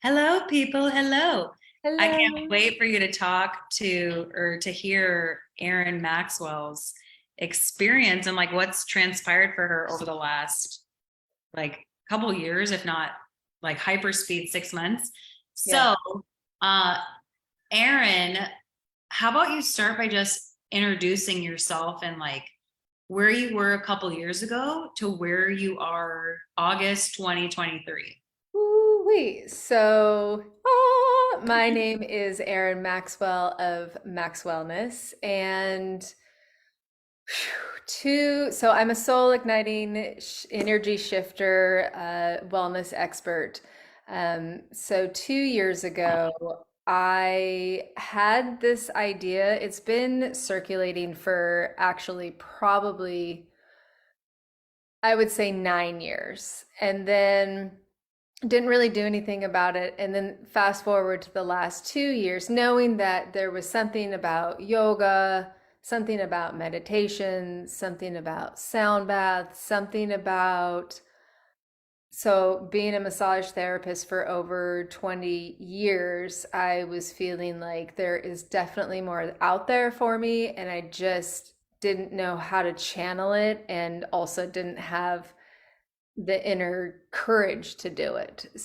Hello, people. Hello. I can't Hello. wait for you to talk to or to hear Aaron Maxwell's experience and like what's transpired for her over the last like couple years, if not like hyperspeed 6 months. Yeah. So, uh, Aaron, how about you start by just introducing yourself and like where you were a couple years ago to where you are August 2023. Wait. My name is Aaron Maxwell of Max Wellness, and I'm a soul igniting energy shifter, wellness expert. So 2 years ago, I had this idea. It's been circulating for actually probably, I would say, 9 years. And then didn't really do anything about it. And then fast forward to the last 2 years, knowing that there was something about yoga, something about meditation, something about sound baths, something about being a massage therapist for over 20 years, I was feeling like there is definitely more out there for me, and I just didn't know how to channel it and also didn't have the inner courage to do it. It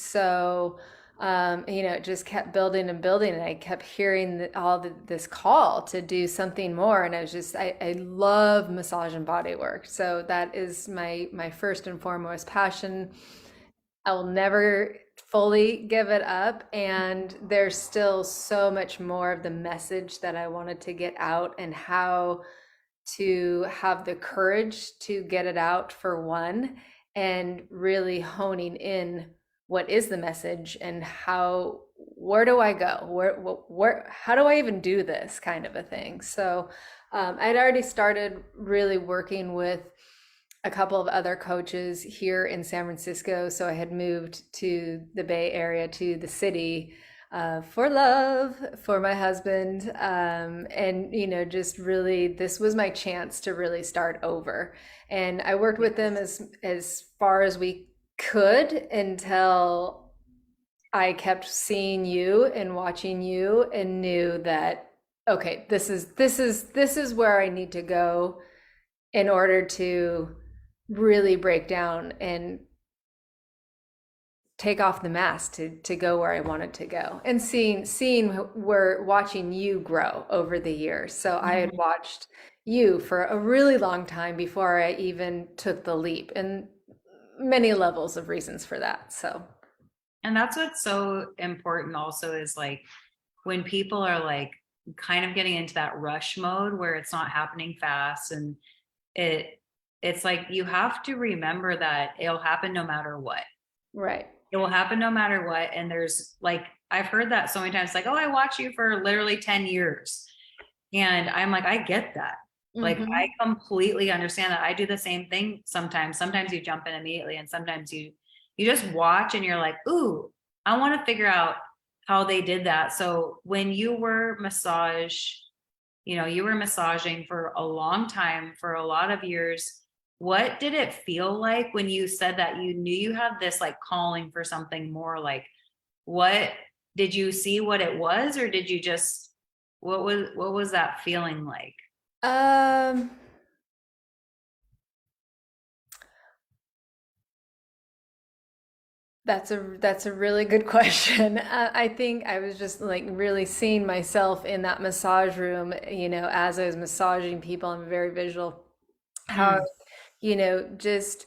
just kept building and building, and I kept hearing this call to do something more. And I love massage and body work. So that is my first and foremost passion. I will never fully give it up. And there's still so much more of the message that I wanted to get out, and how to have the courage to get it out, for one, and really honing in what is the message and where do I go? How do I even do this kind of a thing? I'd already started really working with a couple of other coaches here in San Francisco. So I had moved to the Bay Area, to the city, for love, for my husband. Just really, this was my chance to really start over. And I worked with them as far as we could, until I kept seeing you and watching you and knew that, okay, this is where I need to go in order to really break down and take off the mask to go where I wanted to go. And seeing where watching you grow over the years. So I had watched you for a really long time before I even took the leap, and many levels of reasons for that. And that's what's so important also is like when people are like kind of getting into that rush mode where it's not happening fast and it it's like you have to remember that it'll happen no matter what. Right. It will happen no matter what. And there's like I've heard that so many times, like, oh, I watch you for literally 10 years. And I'm like, I get that. Like I Hmm. completely understand that. I do the same thing sometimes. Sometimes you jump in immediately and sometimes you just watch and you're like, ooh, I want to figure out how they did that. So when you were you were massaging for a long time, for a lot of years. What did it feel like when you said that you knew you had this like calling for something more? Like, what did you see what it was, or did you just what was that feeling like? Um, that's a really good question. I think I was just like really seeing myself in that massage room, as I was massaging people. I'm very visual. How, Mm. just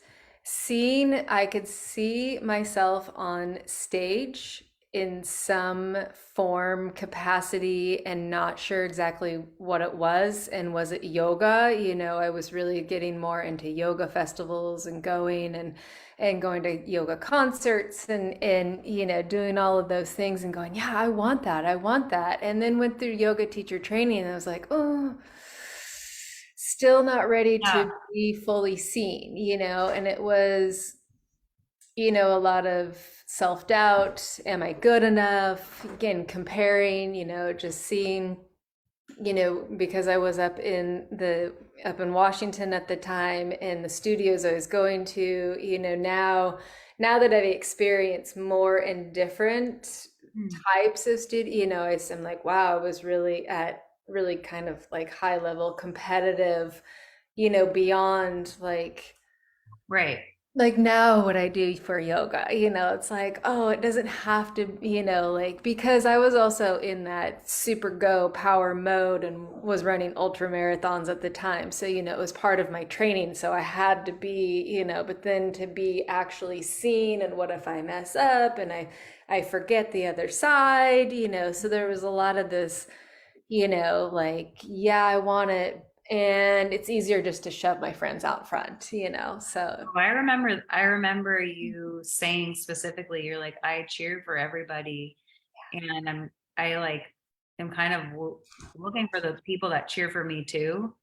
I could see myself on stage in some form, capacity, and not sure exactly what it was. And was it yoga? I was really getting more into yoga festivals and going to yoga concerts, and doing all of those things and going, yeah, I want that. I want that. And then went through yoga teacher training, and I was like, oh, still not ready Yeah. to be fully seen, and it was, a lot of self-doubt. Am I good enough? Again, comparing, just seeing, because I was up in Washington at the time, and the studios I was going to, now that I've experienced more and different Mm. types of student, I'm like, wow, I was really at really kind of like high level competitive, beyond Right. like now what I do for yoga, it's like, oh, it doesn't have to, like because I was also in that super go power mode and was running ultra marathons at the time. So, it was part of my training. So I had to be, but then to be actually seen and what if I mess up and I forget the other side, so there was a lot of this, like, yeah, I want it. And it's easier just to shove my friends out front, so. Oh, I remember you saying specifically, you're like, I cheer for everybody. And I like, am kind of looking for the people that cheer for me too.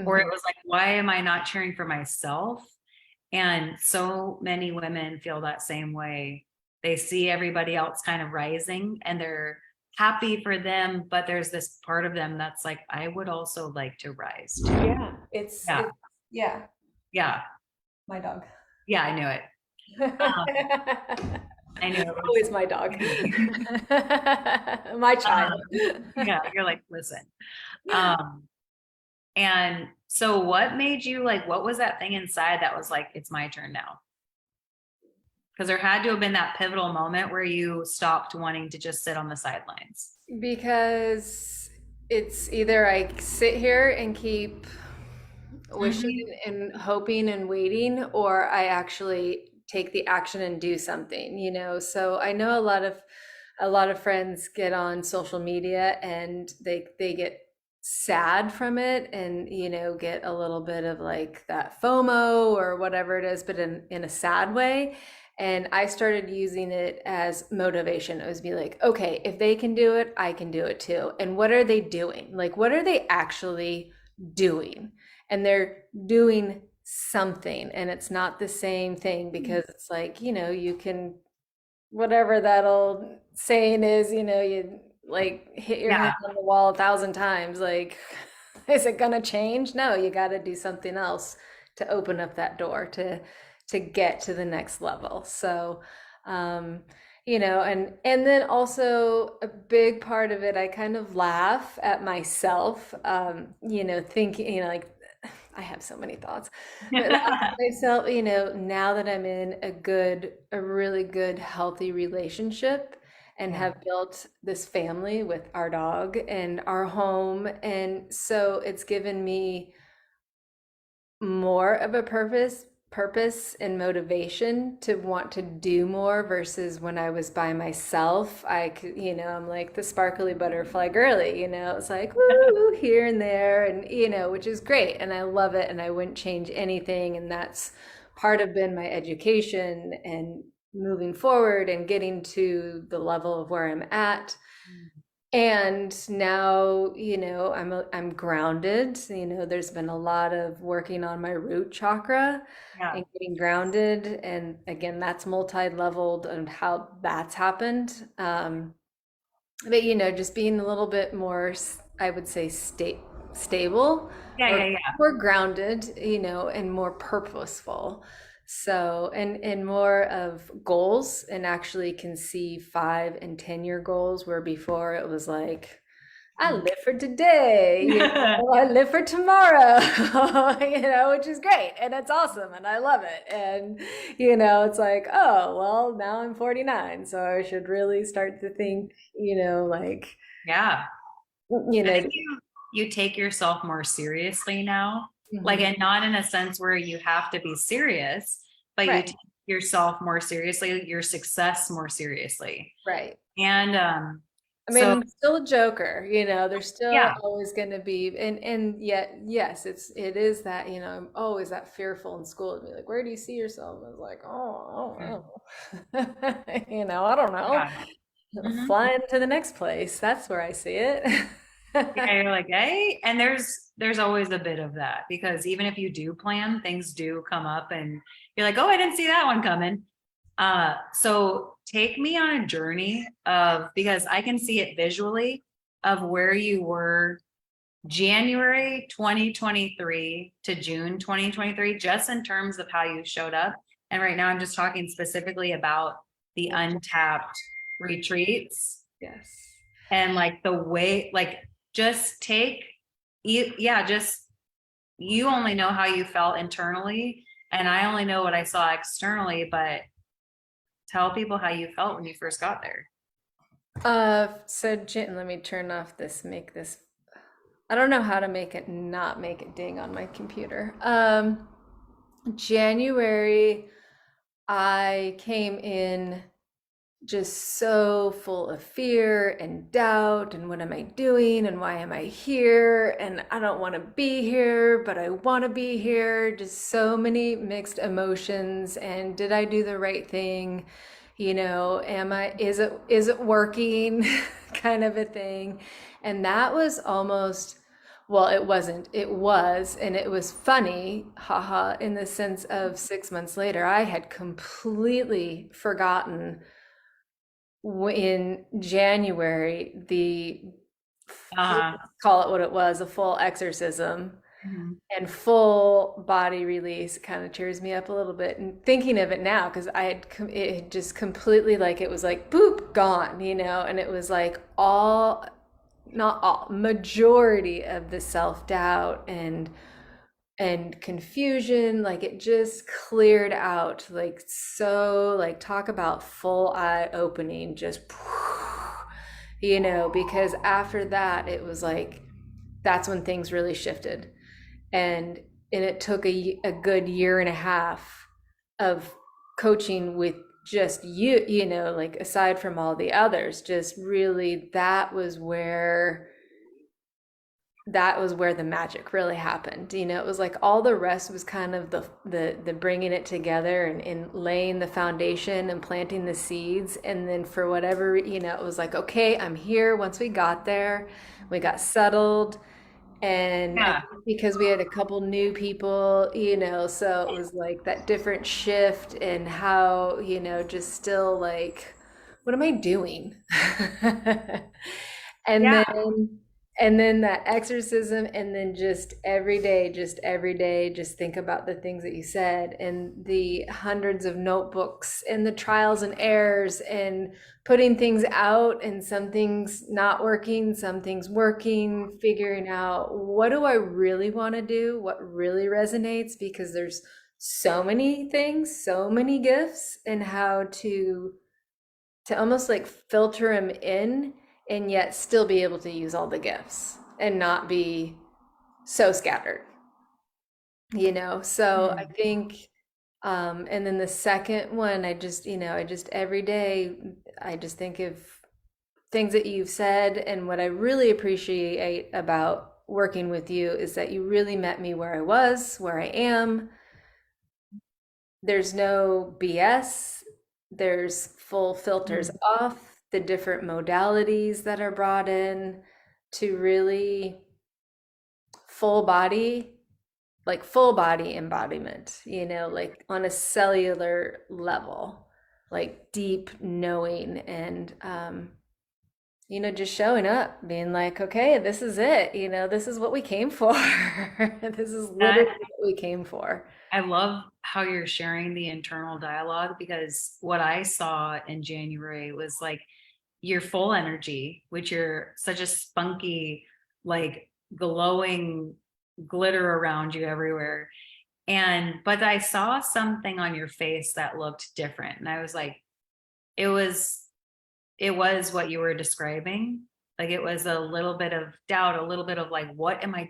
Or it Mhm. was like, why am I not cheering for myself? And so many women feel that same way. They see everybody else kind of rising and they're happy for them, but there's this part of them that's like, I would also like to rise too. Yeah, Yeah, yeah, yeah, my dog. yeah, I knew it. Um, I knew it was Always my dog. me. My child. Yeah, you're like, listen. Um, and so what made you like, what was that thing inside that was like, it's my turn now? Because there had to have been that pivotal moment where you stopped wanting to just sit on the sidelines. Because it's either I sit here and keep wishing Mhm. and hoping and waiting, or I actually take the action and do something, So I know a lot of friends get on social media and they get sad from it and get a little bit of like that FOMO or whatever it is, but in a sad way. And I started using it as motivation. It was be like, okay, if they can do it, I can do it too. And what are they doing? Like, what are they actually doing? And they're doing something. And it's not the same thing because it's like, you can, whatever that old saying is, you like hit your head Yeah. on the wall 1,000 times. Like, is it gonna change? No, you got to do something else to open up that door to get to the next level. So, um, and then also a big part of it, I kind of laugh at myself, thinking, like I have so many thoughts, but laugh at myself, now that I'm in a really good, healthy relationship and Yeah. have built this family with our dog and our home. And so it's given me more of a purpose and motivation to want to do more versus when I was by myself. I could, I'm like the sparkly butterfly girly, it's like woo here and there and which is great and I love it and I wouldn't change anything. And that's part of been my education and moving forward and getting to the level of where I'm at. And now, I'm grounded. There's been a lot of working on my root chakra Yeah. and getting grounded. And again, that's multi-leveled and how that's happened. But just being a little bit more, I would say, stable Yeah. or Yeah. Yeah. more grounded, and more purposeful. So, and more of goals and actually can see 5 and 10 year goals where before it was like, I live for today, I live for tomorrow, which is great and it's awesome and I love it. And, it's like, oh, well, now I'm 49, so I should really start to think, like, Yeah. you I know, think you take yourself more seriously now. Like, mhm. and not in a sense where you have to be serious, but you Right, take yourself more seriously, your success more seriously. right. And I so mean, still a joker, there's still yeah. always going to be, and yet, yes, it is that, I'm always that fearful in school to be like, where do you see yourself? I was like, oh, I don't know. I don't know. Yeah. Mhm. Flying to the next place. That's where I see it. Yeah, you're like, hey, and there's always a bit of that because even if you do plan, things do come up and you're like, oh, I didn't see that one coming. So take me on a journey of, because I can see it visually, of where you were January 2023 to June 2023, just in terms of how you showed up. And right now I'm just talking specifically about the Untapped retreats Yes. and like the way, like just take you, yeah, just you only know how you felt internally, and I only know what I saw externally, but tell people how you felt when you first got there. So let me turn off this, make this, I don't know how to make it not make it ding on my computer. January, I came in just so full of fear and doubt and what am I doing and why am I here and I don't want to be here but I want to be here, just so many mixed emotions. And did I do the right thing? Am I, is it working? Kind of a thing. And that was almost, well, it wasn't, it was, and it was funny, haha, in the sense of 6 months later I had completely forgotten in January, Uh, call it what it was, a full exorcism mhm. and full body release kind of cheers me up a little bit. And thinking of it now, because it had just completely like, it was like, boop, gone, and it was like not all, majority of the self-doubt and confusion, like it just cleared out, like, so, like, talk about full eye opening, just because after that it was like that's when things really shifted. And it took a good year and a half of coaching with just like aside from all the others, just really that was where the magic really happened. It was like all the rest was kind of the bringing it together and laying the foundation and planting the seeds. And then for whatever, it was like, okay, I'm here. Once we got there, we got settled. And I Yeah, think because we had a couple new people, so it was like that different shift in how, just still like, what am I doing? And yeah, then that exorcism, and then just every day, just think about the things that you said and the hundreds of notebooks and the trials and errors and putting things out and some things not working, some things working, figuring out what do I really want to do, what really resonates, because there's so many things, so many gifts, and how to almost like filter them in and yet still be able to use all the gifts and not be so scattered, so I mhm. think and then the second one, I just every day I just think of things that you've said. And what I really appreciate about working with you is that you really met me where I was, where I am. There's no BS. There's full filters Mhm. off, the different modalities that are brought in to really full body, like full body embodiment, like on a cellular level, like deep knowing and, just showing up, being like, okay, this is it, this is what we came for. This is That literally what we came for. I love how you're sharing the internal dialogue, because what I saw in January was like your full energy, which you're such a spunky, like glowing glitter around you everywhere. But I saw something on your face that looked different. And I was like, it was, it was what you were describing. Like it was a little bit of doubt, a little bit of like, what am I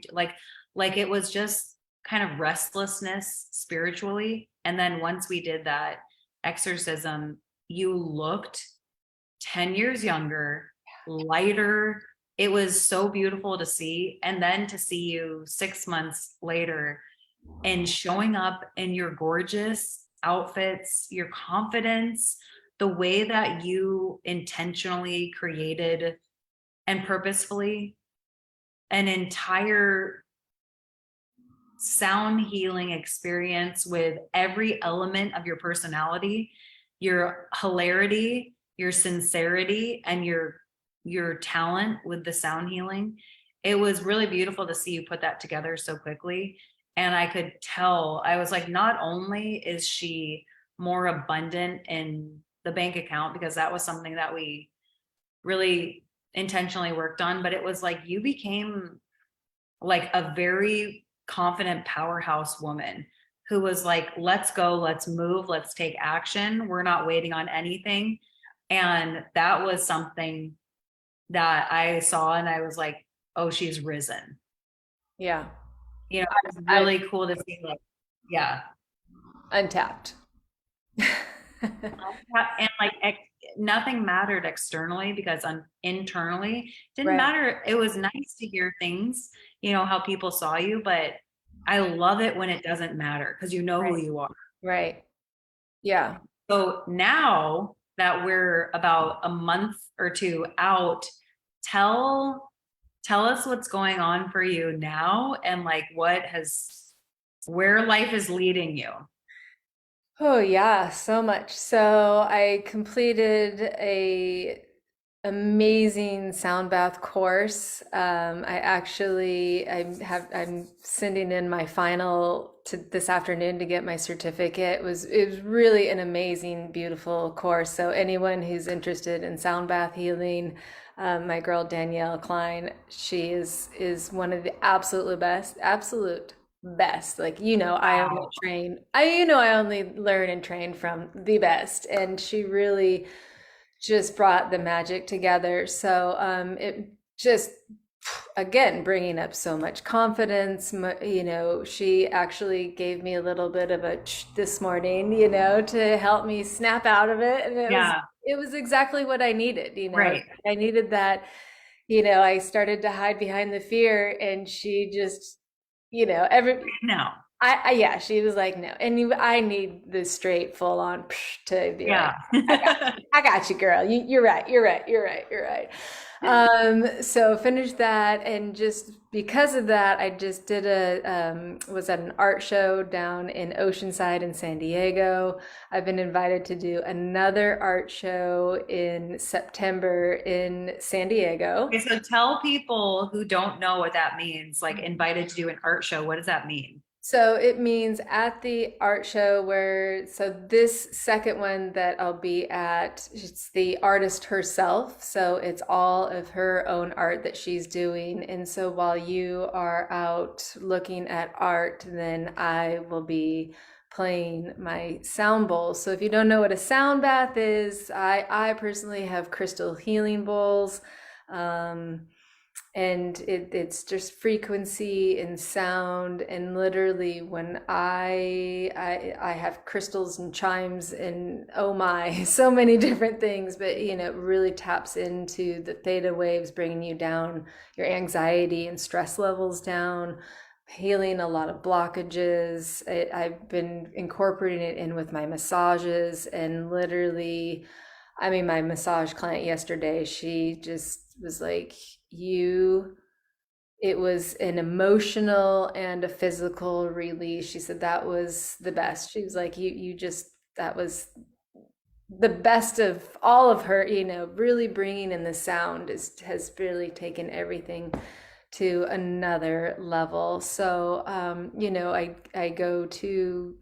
like it was just kind of restlessness spiritually. And then once we did that exorcism, you looked 10 years younger, lighter. It was so beautiful to see. And then to see you 6 months later and showing up in your gorgeous outfits, your confidence, the way that you intentionally created and purposefully an entire sound healing experience with every element of your personality, your hilarity, your sincerity, and your talent with the sound healing. It was really beautiful to see you put that together so quickly. And I could tell, I was like, not only is she more abundant in the bank account, because that was something that we really intentionally worked on. But it was like you became like a very confident powerhouse woman who was like, let's go, let's move, let's take action. We're not waiting on anything. And that was something that I saw and I was like, oh, she's risen. Yeah. You know, it was I've really cool to see, like, yeah. Untapped. And like nothing mattered externally, because internally didn't Right. matter. It was nice to hear things, you know, how people saw you, but I love it when it doesn't matter because you know who Right. you are. Right. Yeah. So now that we're about a month or two out, tell tell us what's going on for you now, and like where life is leading you. Oh yeah, so much. So I completed a amazing sound bath course. I'm sending in my final to this afternoon to get my certificate. It was really an amazing, beautiful course. So anyone who's interested in sound bath healing, my girl Danielle Klein, she is one of the absolute best. Like, I only Wow. train. I only learn and train from the best, and she really just brought the magic together. So it just, again, bringing up so much confidence. She actually gave me a little bit of a this morning, to help me snap out of it, and Yeah. it was exactly what I needed. Right. I needed that. I started to hide behind the fear, and she just, every No. yeah, she was like, no. And I need the straight full on to be like, Yeah. I got you, girl. You're right. You're right. You're right. You're right. So finished that. And just because of that, I just did was at an art show down in Oceanside in San Diego. I've been invited to do another art show in September in San Diego. Okay, so tell people who don't know what that means, like invited to do an art show. What does that mean? So it means at the art show so this second one that I'll be at, it's the artist herself. So it's all of her own art that she's doing. And so while you are out looking at art, then I will be playing my sound bowls. So if you don't know what a sound bath is, I personally have crystal healing bowls. And it's just frequency and sound, and literally when I have crystals and chimes and oh my so many different things, but it really taps into the theta waves, bringing you down, your anxiety and stress levels down, healing a lot of blockages. I've been incorporating it in with my massages, and literally, I mean, my massage client yesterday, she just was like, it was an emotional and a physical release. She said that was the best. She was like, that was the best of all of her, really bringing in the sound has really taken everything to another level. So, I go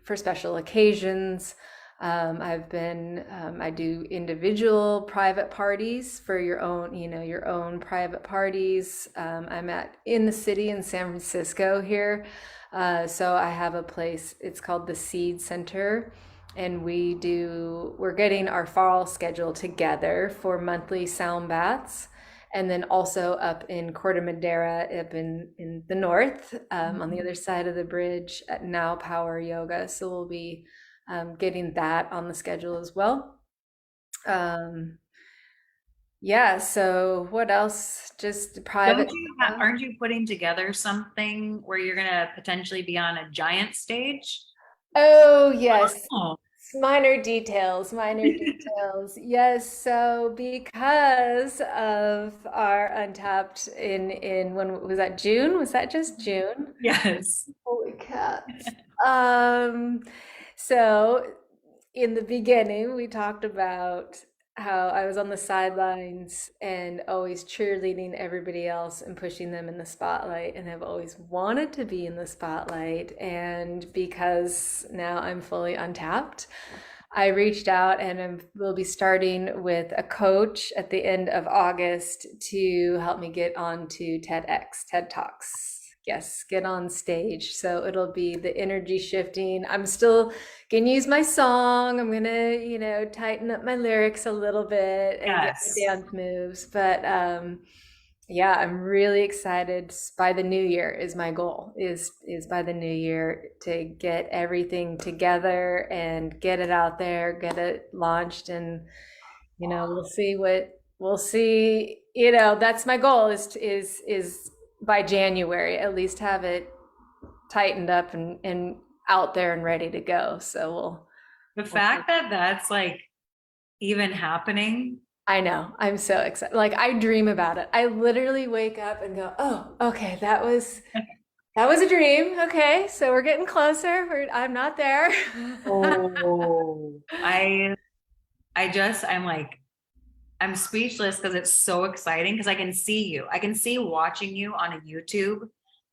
for special occasions. I do individual private parties for your own private parties. I'm in the city in San Francisco here. So I have a place, it's called the Seed Center. And we're getting our fall schedule together for monthly sound baths. And then also up in Corte Madera, up in the north, on the other side of the bridge at Now Power Yoga. So we'll be getting that on the schedule as well. Yeah, so what else? Just private. Aren't you putting together something where you're gonna potentially be on a giant stage? Oh, yes. Oh, Minor details, minor details. Yes, so because of our Untapped when was that, June? Was that just June? yes. Holy cats. Um, so in the beginning, we talked about how I was on the sidelines and always cheerleading everybody else and pushing them in the spotlight. And I've always wanted to be in the spotlight. And because now I'm fully untapped, I reached out and we'll be starting with a coach at the end of August to help me get onto TEDx, TED Talks. Yes, get on stage. So it'll be the energy shifting. I'm still gonna use my song. I'm gonna, tighten up my lyrics a little bit and get the Yes. dance moves. But yeah, I'm really excited. By the new year is my goal, is by the new year to get everything together and get it out there, get it launched, and we'll see. That's my goal, is by January at least have it tightened up and out there and ready to go. So The we'll see. fact that that's like even happening. I know. I'm so excited. Like I dream about it. I literally wake up and go, "Oh, okay, that was a dream. Okay, so we're getting closer. I'm not there." Oh, I'm like, I'm speechless because it's so exciting because I can see you. I can see watching you on a YouTube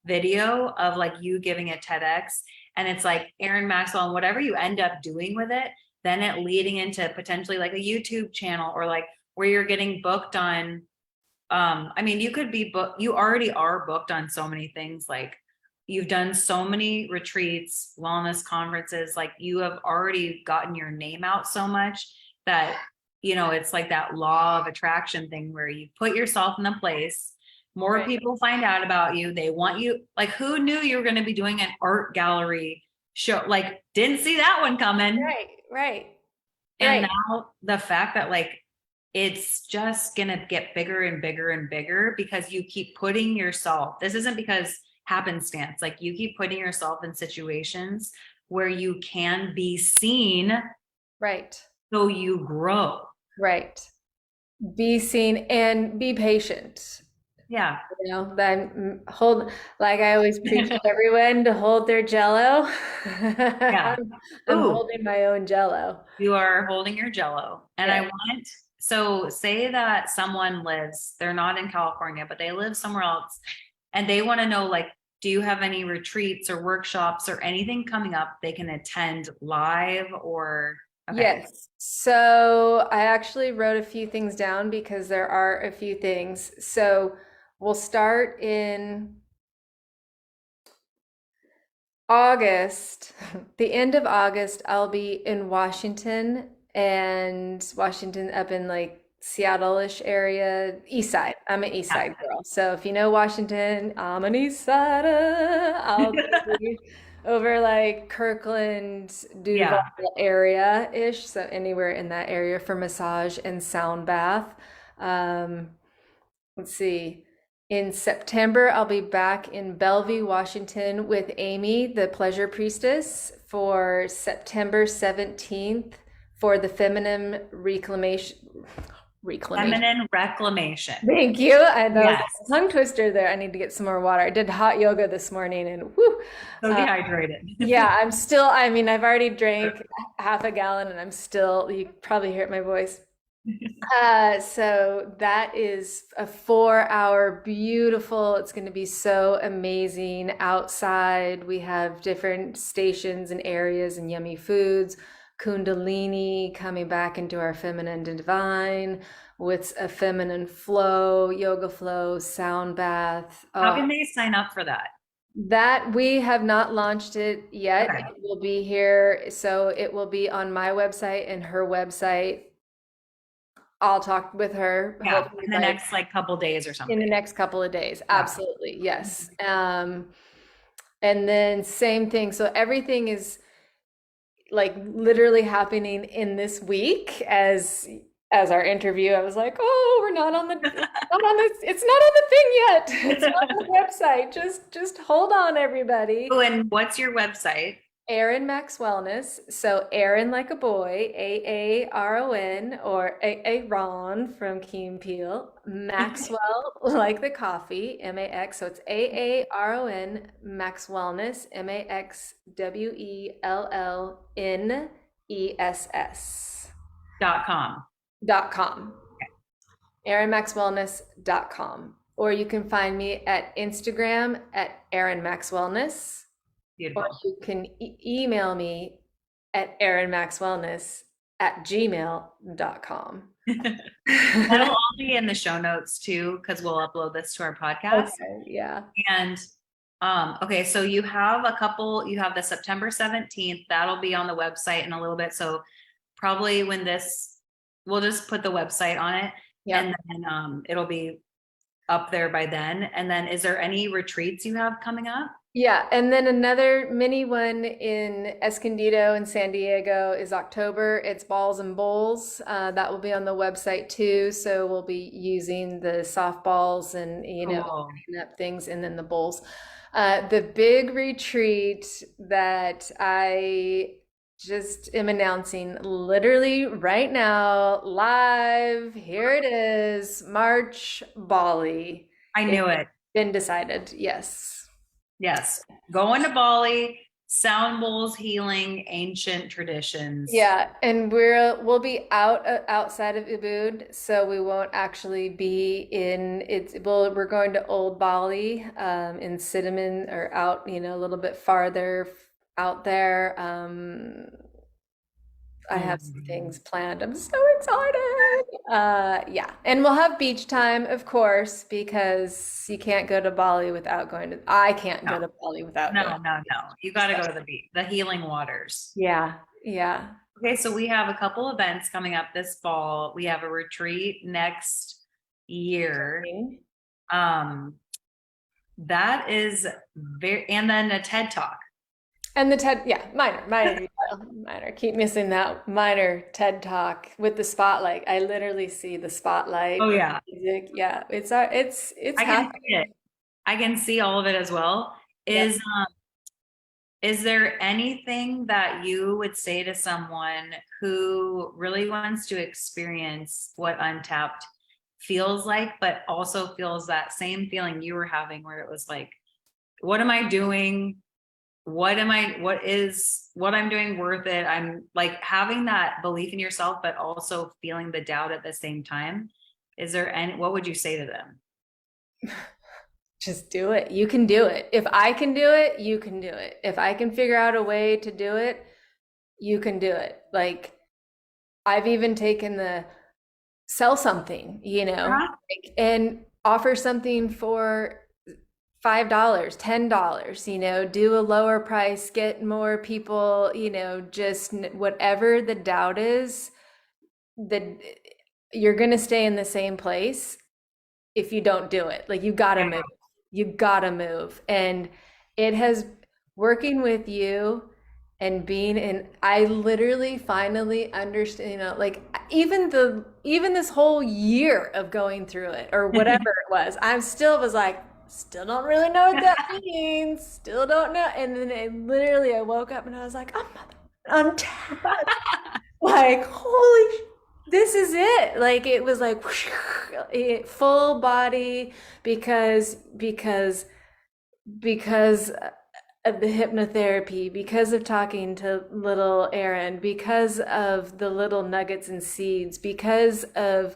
video of like you giving a TEDx, and it's like Aaron Maxwell and whatever you end up doing with it, then it leading into potentially like a YouTube channel or like where you're getting booked on. I mean, you could be booked, you already are booked on so many things. Like you've done so many retreats, wellness conferences, like you have already gotten your name out so much that, it's like that law of attraction thing where you put yourself in a place, more Right, people find out about you. They want you, like, who knew you were going to be doing an art gallery show? Like, didn't see that one coming. right, right, And right, now the fact that like it's just gonna get bigger and bigger and bigger because you keep putting yourself, this isn't because happenstance, like you keep putting yourself in situations where you can be seen, right, so you grow. right. Be seen and be patient. Yeah. Then hold, like I always preach to everyone to hold their jello. Yeah. I'm Ooh, holding my own jello. you are holding your jello. And I Yeah. want, so say that someone lives, they're not in California, but they live somewhere else and they want to know, like, do you have any retreats or workshops or anything coming up they can attend live or, okay. Yes. So I actually wrote a few things down because there are a few things. So we'll start in August, the end of August, I'll be in Washington, and Washington up in like Seattle-ish area, East Side. I'm an East Yeah. Side girl. So if you know Washington, I'm an East Sider. I'll be over like Kirkland, Duval Yeah. area-ish. So anywhere in that area for massage and sound bath. Um, let's see. In September, I'll be back in Bellevue, Washington with Amy, the pleasure priestess, for September 17th for the feminine reclamation. Feminine reclamation. Thank you. That was Yes. a tongue twister there. I need to get some more water. I did hot yoga this morning and whoo. So dehydrated. Yeah, I'm still, I mean, I've already drank half a gallon and I'm still, you probably hear it in my voice. So that is a 4 hour beautiful. It's going to be so amazing outside. We have different stations and areas and yummy foods. Kundalini coming back into our feminine divine with a feminine flow, yoga flow, sound bath. How can they sign up for that? That we have not launched it yet. Okay. It will be here. So it will be on my website and her website. I'll talk with her Yeah. hopefully In the next like couple days or in something. the next couple of days. Yeah. Absolutely. Yes. And then same thing. So everything is like literally happening in this week as our interview. I was like, oh, we're not on the not on this, it's not on the thing yet. It's not on the website. Just hold on, everybody. Oh, and what's your website? Aaron Max Wellness. So Aaron like a boy, Aaron, or Aaron from Key and Peele. Maxwell like the coffee, Max. So it's Aaron Max Wellness, Maxwellness. .com. .com. AaronMaxWellness.com. Or you can find me at Instagram at Aaron Max Wellness. Or Beautiful. you can email me at aaronmaxwellness at gmail.com. That'll all be in the show notes too, because we'll upload this to our podcast. Okay, yeah. And okay, so you have a couple, you have the September 17th, that'll be on the website in a little bit. So probably when this, we'll just put the website on it, Yeah. and then it'll be up there by then. And then is there any retreats you have coming up? Yeah, and then another mini one in Escondido in San Diego is October. It's Balls and Bowls. That will be on the website too. So we'll be using the softballs and, Cool. putting up things, and then the bowls. The big retreat that I just am announcing literally right now, live, here it is, March, Bali. I knew it. Been decided, yes. Yes. Going to Bali, sound bowls, healing, ancient traditions. Yeah, and we'll be outside of Ubud, so we won't actually be in it's well, we're going to Old Bali, in Cinnamon, or out, a little bit farther out there. I have some things planned. I'm so excited. Yeah. And we'll have beach time, of course, because you can't go to Bali without going to, I can't go to Bali without No, going. no, no. You got to go to the beach, the healing waters. Yeah. Yeah. Okay, so we have a couple events coming up this fall. We have a retreat next year. That is very, and then a TED Talk. And the TED, yeah, minor, keep missing that minor TED Talk with the spotlight. I literally see the spotlight. Oh yeah. Music. Yeah, it's I can see it. I can see all of it as well. Is there anything that you would say to someone who really wants to experience what Untapped feels like, but also feels that same feeling you were having, where it was like, what am I doing? What I'm doing worth it? I'm like having that belief in yourself, but also feeling the doubt at the same time. What would you say to them? Just do it. You can do it. If I can do it, you can do it. If I can figure out a way to do it, you can do it. Like, I've even taken the sell something, and offer something for $5, $10, do a lower price, get more people, just whatever the doubt is, that you're going to stay in the same place if you don't do it. Like, you gotta move. You gotta move. And it has, working with you and being in, I literally finally understand, like, even this whole year of going through it or whatever it was, I still was like, still don't really know what that means. Still don't know. And then I woke up and I was like, I'm Untapped. Like, holy, this is it. Like, it was like full body, because of the hypnotherapy, because of talking to little Aaron, because of the little nuggets and seeds, because of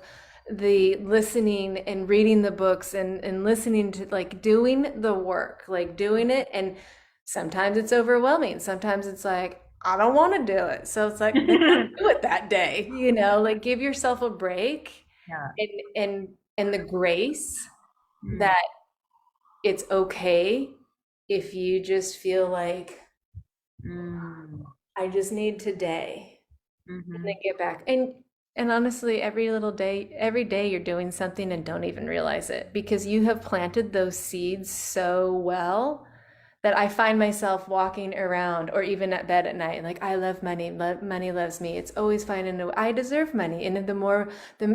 the listening and reading the books and listening to, like, doing the work, like doing it. And sometimes it's overwhelming. Sometimes it's like, I don't want to do it. So it's like, do it that day, like, give yourself a break. Yeah. And the grace that it's okay if you just feel like, I just need today, and then get back. And honestly, every day you're doing something and don't even realize it, because you have planted those seeds so well that I find myself walking around or even at bed at night, like, I love money. Money loves me. It's always finding I deserve money. And and it's not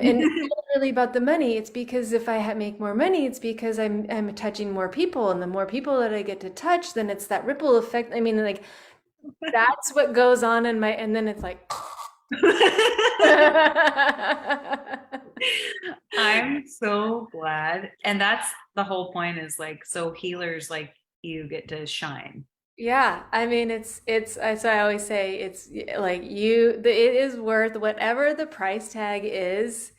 really about the money. It's because if I make more money, it's because I'm touching more people, and the more people that I get to touch, then it's that ripple effect. I mean, like, that's what goes on and then it's like, I'm so glad. And that's the whole point, is like, so healers like you get to shine. Yeah, I mean, it's so I always say, it's like, it is worth whatever the price tag is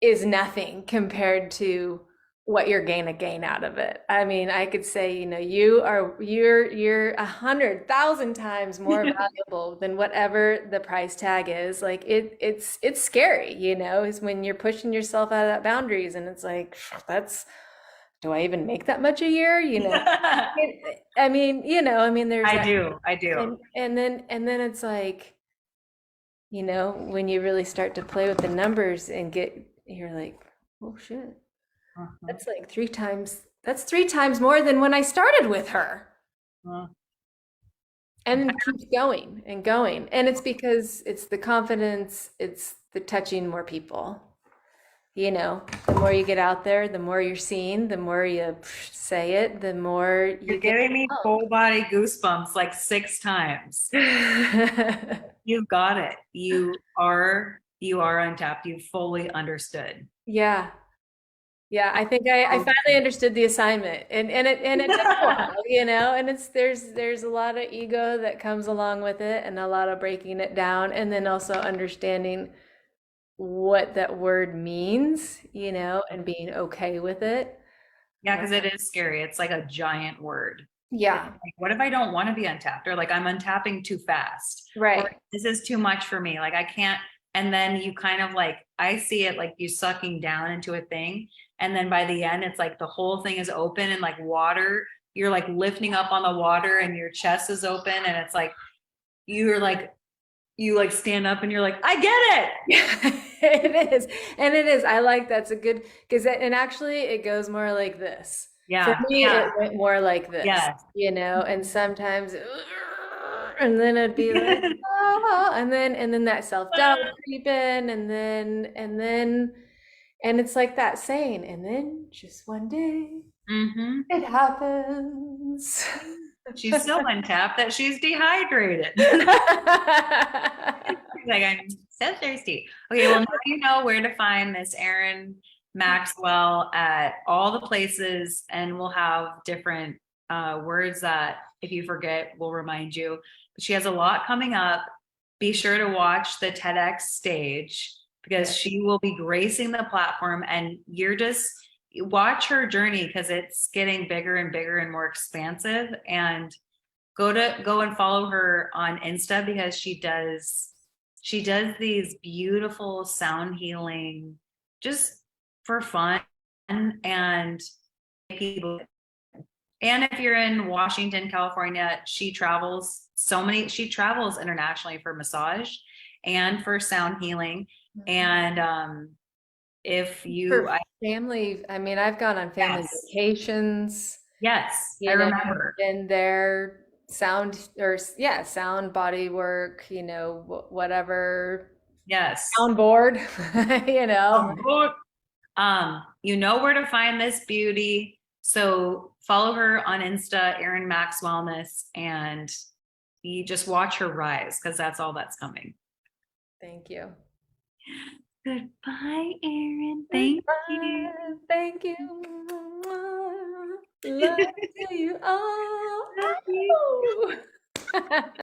nothing compared to what you're gonna gain out of it. I mean, I could say, you're 100,000 times more valuable than whatever the price tag is. Like it's scary, is when you're pushing yourself out of that boundaries, and it's like, do I even make that much a year? There's I that, do. I do. and then it's like, when you really start to play with the numbers and you're like, oh shit. Uh-huh. That's 3 times more than when I started with her. Uh, And it keeps going and going. And it's because it's the confidence, it's the touching more people. The more you get out there, the more you're seen, the more you say it, the more You're you get giving me help. full body goosebumps like 6 times. You got it. You are untapped. You fully understood. Yeah. Yeah, I think I finally understood the assignment, and it took a while, and there's a lot of ego that comes along with it, and a lot of breaking it down, and then also understanding what that word means, and being okay with it. Yeah, because it is scary. It's like a giant word. It's Yeah, like, what if I don't want to be untapped? Or like I'm untapping too fast? Or right. this is too much for me. Like I can't. And then you kind of like, I see it like you sucking down into a thing. And then by the end, it's like the whole thing is open and like water. You're like lifting up on the water and your chest is open. And it's like, you're like, you like stand up and you're like, I get it. It is. And it is. I like that's a good because and actually it goes more like this. For Yeah. me, Yeah. it went more like this, Yes. and sometimes and then it'd be like, oh, and then that self-doubt would creep in, and it's like that saying, and then just one day Hmm. it happens. She's so untapped that she's dehydrated. Like, I'm so thirsty. Okay, well, now you know where to find Miss Aaron Maxwell at all the places, and we'll have different words that if you forget, we'll remind you. But she has a lot coming up. Be sure to watch the TEDx stage because she will be gracing the platform, and you're just watch her journey because it's getting bigger and bigger and more expansive. And go and follow her on Insta because she does these beautiful sound healing just for fun and people. And if you're in Washington, California, she travels internationally for massage and for sound healing. And if you For family, I mean, I've gone on family yes, vacations, yes, I remember. and their sound body work, whatever Yes. soundboard, you know. You know where to find this beauty. So follow her on Insta, Aaron Max Wellness, and you just watch her rise because that's all that's coming. Thank you. Goodbye, Aaron. Thank you. Bye. Thank you. Love to you all. Love you.